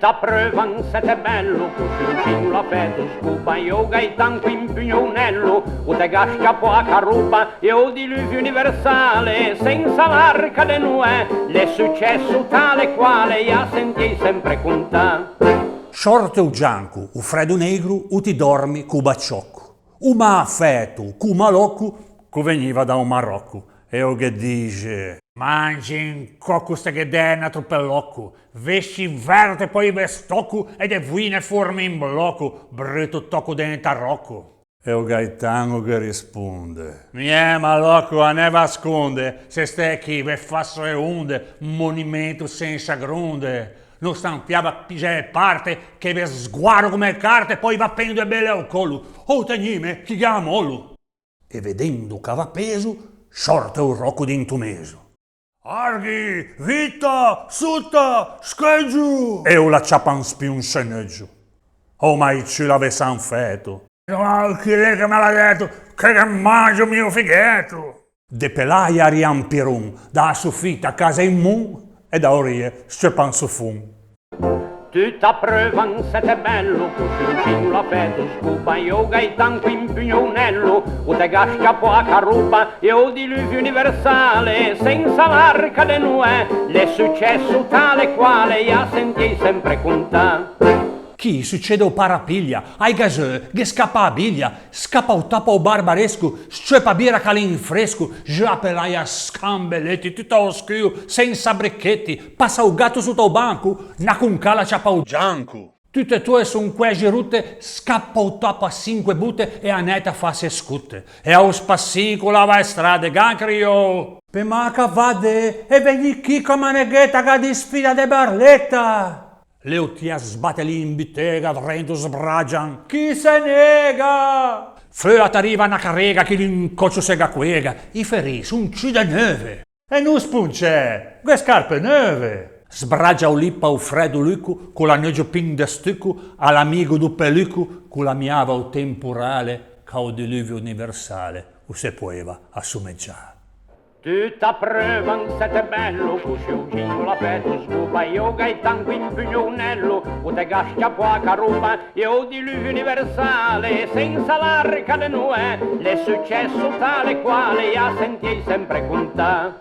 t'approvan siete bello, cucciolino la feto scupa, io Gaetan qui in pugnonello, o te gascia poca ruba, io diluvio universale, senza l'arca de Noè, l'è successo tale quale, io sentiei sempre contà. Shorte o gianco, o freddo negro, o ti dormi cu bacciocco. O ma feto, cu malocco, cu veniva da un Marocco. E o che dice? Mangi in cocco ste che denna troppellocco, vesci verde poi vestocco e de vuine forme in blocco, brutto tocco de tarocco. E o Gaetano che risponde. Mie malocco a ne vasconde, se ste chi ve fasso e onde, monumento senza gronde. Non stampiava pige parte, che ve sguardo come carte, poi va pendo e belle al collo. O tegnime, chi chiama mollo. E vedendo che va peso, sorte un rocco d'intumeso. Arghi, vita, sutta, scheggio! E o la ciapan spiun sceneggio. O mai ci l'avesse un feto. No, chi è che me l'ha detto? Che mangio mio fighetto! De pelaia riampirun, da soffitta a casa in mun, e da orie scepan su fun. Tu t'approvan siete bello, cucciolino la feto scupa, io Gaetan qui in pugnonello, o te gascia poca ruba, io diluvio universale, senza l'arca de Noè, l'è successo tale quale, io sentiei sempre contà. Chi succede o parapiglia, ai gasè, che scappa a biglia, scappa o tappa o barbaresco, scepa birra calin fresco, già pelaia scambelletti, tutto oscuro, senza bricchetti, passa o gatto sotto o banco, na con cala ciappa o gianco. Tutte tue son quasi rutte, scappa o tappa 5 butte e a neta fa se scutte. E a o spassico lava e strade, gancrio. Pe maca vade, e vegli chi come neghetta che di sfida de barletta. Leo ti sbatte lì in bittega, rendo sbragian. Chi se nega? Feat arriva una carrega che l'incoccio sega quega. I ferri son ci da neve. E non spunce, che scarpe neve. Sbragia o lippa o freddo luco, con la neggio pin de stucco, all'amigo du peluco, con la miava o temporale, ca o diluvio universale, o se poeva assumeggiare. Tu t'approvan siete bello, cucciolino la feto scupa, io Gaetan qui in pugnonello, o te gascia poca ruba, io diluvio universale, senza l'arca de Noè, l'è successo tale quale, io sentiei sempre contà.